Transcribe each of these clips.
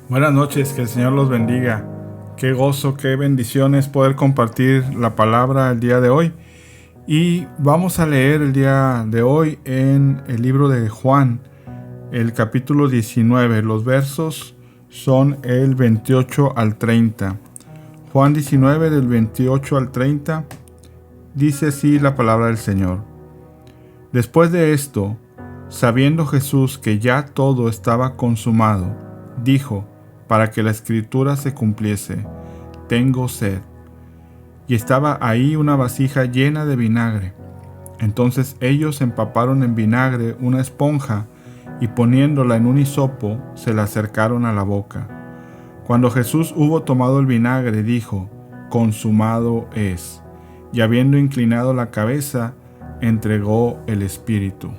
Buenas noches, que el Señor los bendiga. Qué gozo, qué bendición es poder compartir la palabra el día de hoy. Y vamos a leer el día de hoy en el libro de Juan, el capítulo 19. Los versos son el 28 al 30. Juan 19 del 28 al 30 dice así la palabra del Señor. Después de esto, sabiendo Jesús que ya todo estaba consumado, dijo, para que la escritura se cumpliese, tengo sed. Y estaba ahí una vasija llena de vinagre. Entonces ellos empaparon en vinagre una esponja y poniéndola en un hisopo, se la acercaron a la boca. Cuando Jesús hubo tomado el vinagre, dijo, consumado es. Y habiendo inclinado la cabeza, entregó el espíritu.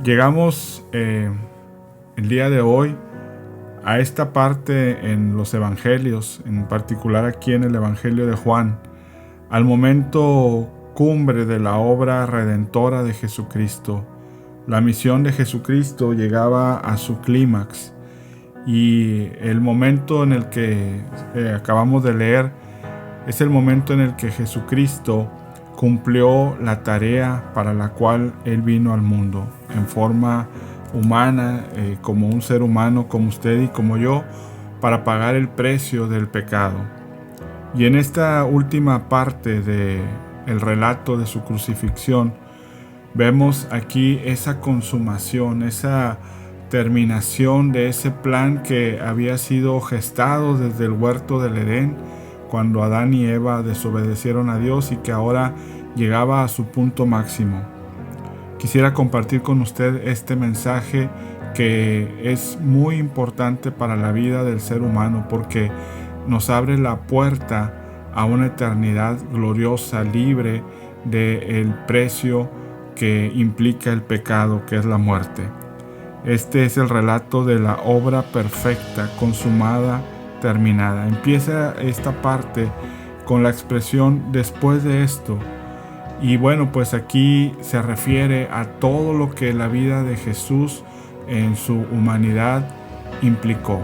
Llegamos el día de hoy a esta parte en los evangelios, en particular aquí en el evangelio de Juan, al momento cumbre de la obra redentora de Jesucristo. La misión de Jesucristo llegaba a su clímax y el momento en el que acabamos de leer es el momento en el que Jesucristo cumplió la tarea para la cual Él vino al mundo en forma humana, como un ser humano como usted y como yo, para pagar el precio del pecado. Y en esta última parte del relato de su crucifixión, vemos aquí esa consumación, esa terminación de ese plan que había sido gestado desde el huerto del Edén, cuando Adán y Eva desobedecieron a Dios y que ahora llegaba a su punto máximo. Quisiera compartir con usted este mensaje que es muy importante para la vida del ser humano porque nos abre la puerta a una eternidad gloriosa, libre del precio que implica el pecado, que es la muerte. Este es el relato de la obra perfecta, consumada, terminada. Empieza esta parte con la expresión después de esto. Y bueno, pues aquí se refiere a todo lo que la vida de Jesús en su humanidad implicó.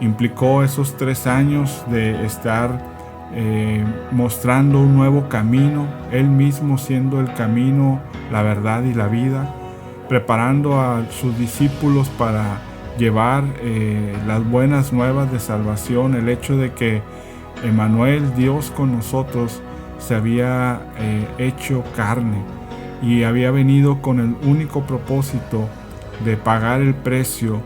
Implicó esos 3 años de estar mostrando un nuevo camino, Él mismo siendo el camino, la verdad y la vida, preparando a sus discípulos para llevar las buenas nuevas de salvación, el hecho de que Emmanuel, Dios con nosotros, se había hecho carne y había venido con el único propósito de pagar el precio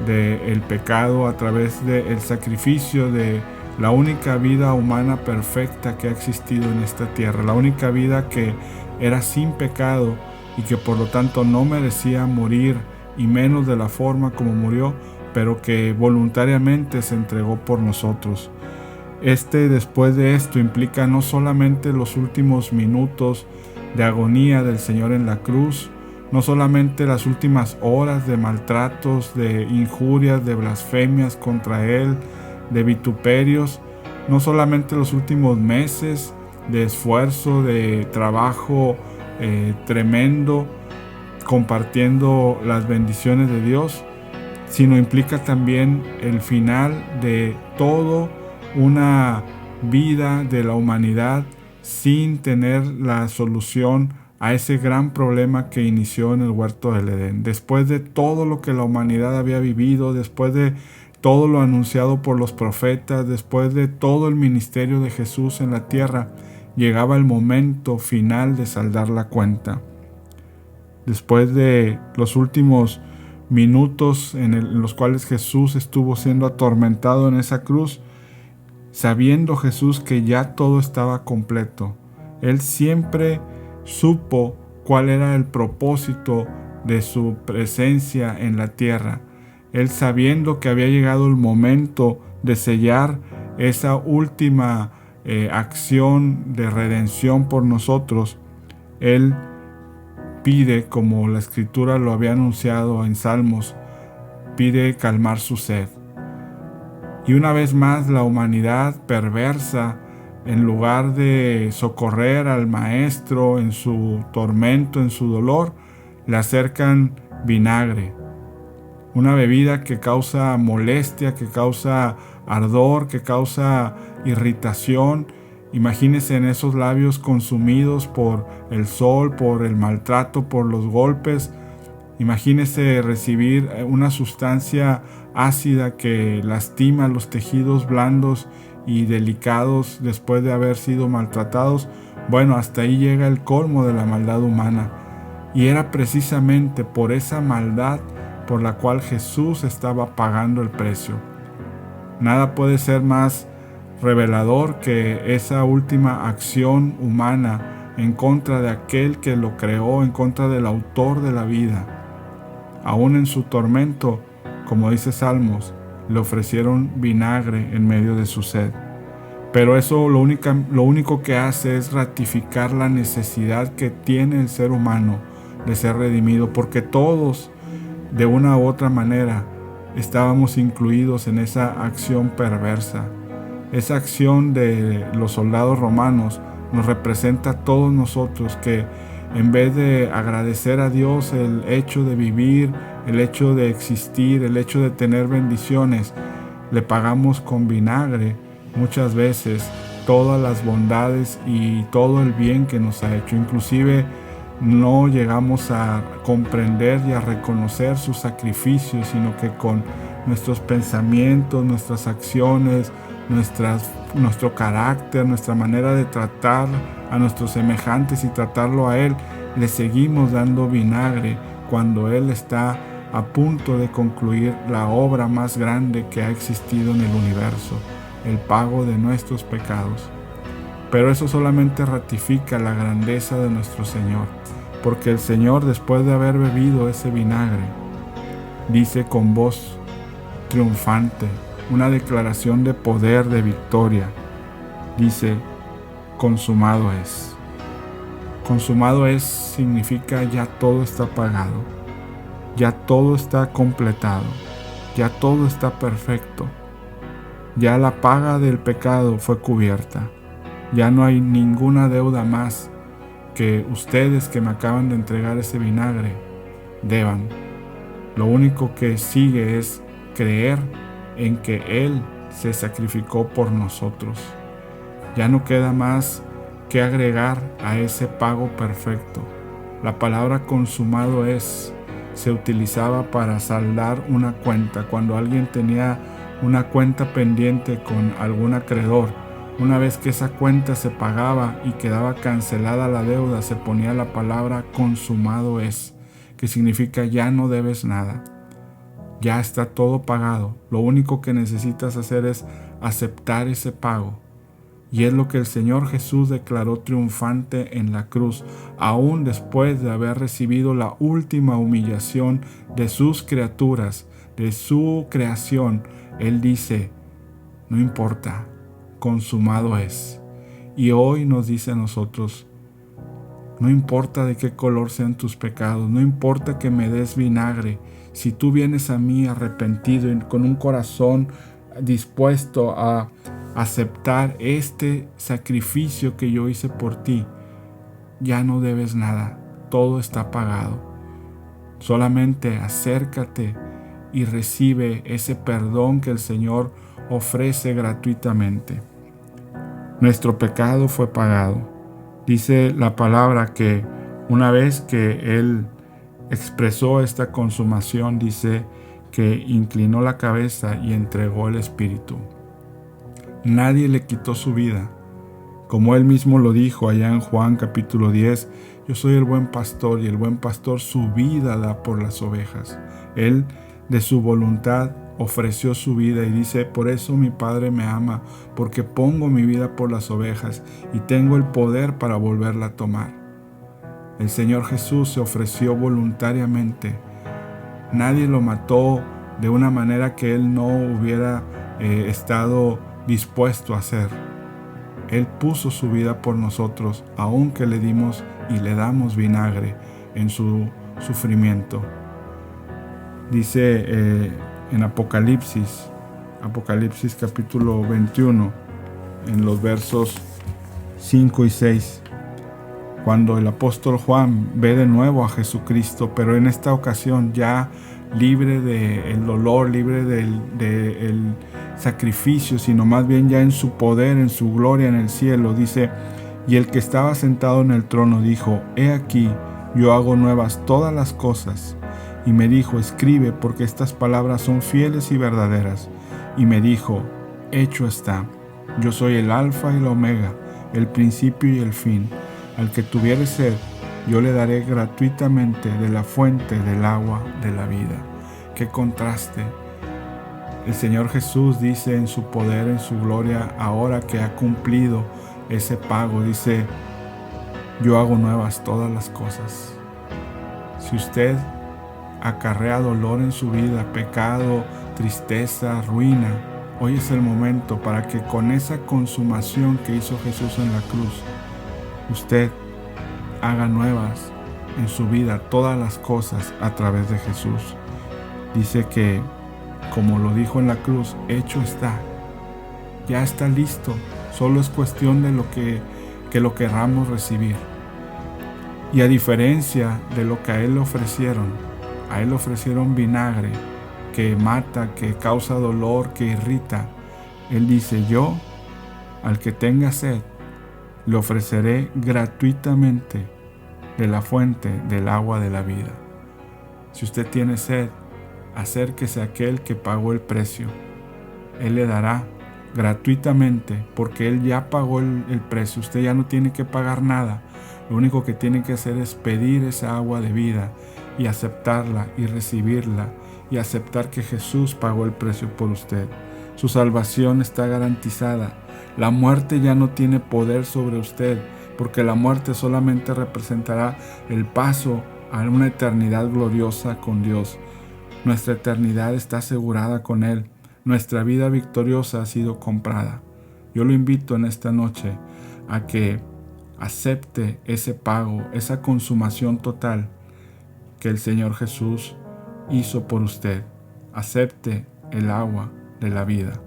del pecado a través del sacrificio de la única vida humana perfecta que ha existido en esta tierra, la única vida que era sin pecado y que por lo tanto no merecía morir, y menos de la forma como murió, pero que voluntariamente se entregó por nosotros. Después de esto implica no solamente los últimos minutos de agonía del Señor en la cruz, no solamente las últimas horas de maltratos, de injurias, de blasfemias contra Él, de vituperios, no solamente los últimos meses de esfuerzo, de trabajo tremendo, compartiendo las bendiciones de Dios, sino implica también el final de todo una vida de la humanidad sin tener la solución a ese gran problema que inició en el huerto del Edén. Después de todo lo que la humanidad había vivido, después de todo lo anunciado por los profetas, después de todo el ministerio de Jesús en la tierra, llegaba el momento final de saldar la cuenta. Después de los últimos minutos en los cuales Jesús estuvo siendo atormentado en esa cruz, sabiendo Jesús que ya todo estaba completo, Él siempre supo cuál era el propósito de su presencia en la tierra. Él, sabiendo que había llegado el momento de sellar esa última acción de redención por nosotros, Él pide, como la Escritura lo había anunciado en Salmos, pide calmar su sed. Y una vez más la humanidad perversa, en lugar de socorrer al Maestro en su tormento, en su dolor, le acercan vinagre. una bebida que causa molestia, que causa ardor, que causa irritación. Imagínese en esos labios consumidos por el sol, por el maltrato, por los golpes. Imagínese recibir una sustancia ácida que lastima los tejidos blandos y delicados después de haber sido maltratados. Bueno, hasta ahí llega el colmo de la maldad humana. Y era precisamente por esa maldad por la cual Jesús estaba pagando el precio. Nada puede ser más revelador que esa última acción humana en contra de aquel que lo creó, en contra del autor de la vida. Aún en su tormento, como dice Salmos, le ofrecieron vinagre en medio de su sed. Pero eso lo único que hace es ratificar la necesidad que tiene el ser humano de ser redimido, porque todos, de una u otra manera, estábamos incluidos en esa acción perversa. Esa acción de los soldados romanos nos representa a todos nosotros que en vez de agradecer a Dios el hecho de vivir, el hecho de existir, el hecho de tener bendiciones, le pagamos con vinagre muchas veces todas las bondades y todo el bien que nos ha hecho. Inclusive no llegamos a comprender y a reconocer su sacrificio, sino que con nuestros pensamientos, nuestras acciones, nuestro carácter, nuestra manera de tratar a nuestros semejantes y tratarlo a Él, le seguimos dando vinagre cuando Él está a punto de concluir la obra más grande que ha existido en el universo, el pago de nuestros pecados. Pero eso solamente ratifica la grandeza de nuestro Señor, porque el Señor, después de haber bebido ese vinagre, dice con voz triunfante, una declaración de poder, de victoria. Dice, consumado es. Consumado es significa ya todo está pagado, ya todo está completado, ya todo está perfecto. Ya la paga del pecado fue cubierta. Ya no hay ninguna deuda más que ustedes que me acaban de entregar ese vinagre deban. Lo único que sigue es creer en que Él se sacrificó por nosotros. Ya no queda más que agregar a ese pago perfecto. La palabra consumado se utilizaba para saldar una cuenta. Cuando alguien tenía una cuenta pendiente con algún acreedor, una vez que esa cuenta se pagaba y quedaba cancelada la deuda, se ponía la palabra consumado es, que significa ya no debes nada. Ya está todo pagado. Lo único que necesitas hacer es aceptar ese pago. Y es lo que el Señor Jesús declaró triunfante en la cruz, aún después de haber recibido la última humillación de sus criaturas, de su creación. Él dice, no importa, consumado es. Y hoy nos dice a nosotros, no importa de qué color sean tus pecados, no importa que me des vinagre, si tú vienes a mí arrepentido y con un corazón dispuesto a aceptar este sacrificio que yo hice por ti, ya no debes nada, todo está pagado. Solamente acércate y recibe ese perdón que el Señor ofrece gratuitamente. Nuestro pecado fue pagado. Dice la palabra que una vez que Él expresó esta consumación, dice que inclinó la cabeza y entregó el Espíritu. Nadie le quitó su vida. Como Él mismo lo dijo allá en Juan capítulo 10, yo soy el buen pastor y el buen pastor su vida da por las ovejas. Él de su voluntad ofreció su vida y dice, por eso mi Padre me ama, porque pongo mi vida por las ovejas y tengo el poder para volverla a tomar. El Señor Jesús se ofreció voluntariamente. Nadie lo mató de una manera que Él no hubiera estado dispuesto a hacer. Él puso su vida por nosotros, aunque le dimos y le damos vinagre en su sufrimiento. Dice en Apocalipsis capítulo 21, en los versos 5 y 6, cuando el apóstol Juan ve de nuevo a Jesucristo, pero en esta ocasión ya libre del dolor, libre del sacrificio, sino más bien ya en su poder, en su gloria en el cielo. Dice, y el que estaba sentado en el trono dijo, he aquí, yo hago nuevas todas las cosas. Y me dijo, escribe, porque estas palabras son fieles y verdaderas. Y me dijo, hecho está. Yo soy el alfa y la omega, el principio y el fin. Al que tuviere sed, yo le daré gratuitamente de la fuente del agua de la vida. ¡Qué contraste! El Señor Jesús dice en su poder, en su gloria, ahora que ha cumplido ese pago, dice, yo hago nuevas todas las cosas. Si usted acarrea dolor en su vida, pecado, tristeza, ruina, hoy es el momento para que con esa consumación que hizo Jesús en la cruz, usted haga nuevas en su vida todas las cosas a través de Jesús. Dice que, como lo dijo en la cruz, hecho está. Ya está listo. Solo es cuestión de que lo querramos recibir. Y a diferencia de lo que a él le ofrecieron vinagre que mata, que causa dolor, que irrita. Él dice, yo, al que tenga sed, le ofreceré gratuitamente de la fuente del agua de la vida. Si usted tiene sed, acérquese a aquel que pagó el precio. Él le dará gratuitamente, porque Él ya pagó el precio. Usted ya no tiene que pagar nada. Lo único que tiene que hacer es pedir esa agua de vida y aceptarla y recibirla y aceptar que Jesús pagó el precio por usted. Su salvación está garantizada. La muerte ya no tiene poder sobre usted, porque la muerte solamente representará el paso a una eternidad gloriosa con Dios. Nuestra eternidad está asegurada con Él. Nuestra vida victoriosa ha sido comprada. Yo lo invito en esta noche a que acepte ese pago, esa consumación total que el Señor Jesús hizo por usted. Acepte el agua de la vida.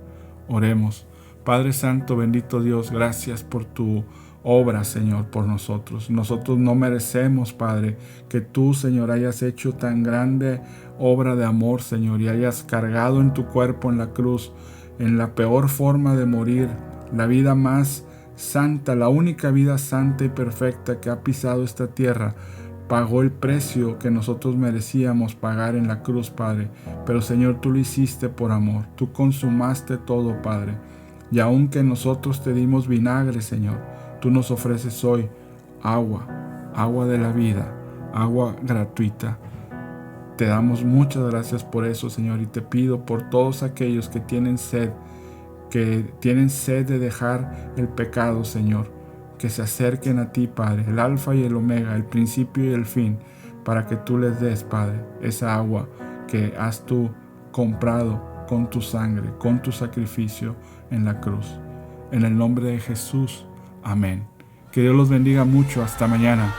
Oremos. Padre Santo, bendito Dios, gracias por tu obra, Señor, por nosotros. Nosotros no merecemos, Padre, que tú, Señor, hayas hecho tan grande obra de amor, Señor, y hayas cargado en tu cuerpo en la cruz, en la peor forma de morir, la vida más santa, la única vida santa y perfecta que ha pisado esta tierra. Pagó el precio que nosotros merecíamos pagar en la cruz, Padre. Pero, Señor, tú lo hiciste por amor. Tú consumaste todo, Padre. Y aunque nosotros te dimos vinagre, Señor, tú nos ofreces hoy agua de la vida, agua gratuita. Te damos muchas gracias por eso, Señor, y te pido por todos aquellos que tienen sed de dejar el pecado, Señor, que se acerquen a ti, Padre, el alfa y el omega, el principio y el fin, para que tú les des, Padre, esa agua que has tú comprado con tu sangre, con tu sacrificio en la cruz. En el nombre de Jesús, amén. Que Dios los bendiga mucho. Hasta mañana.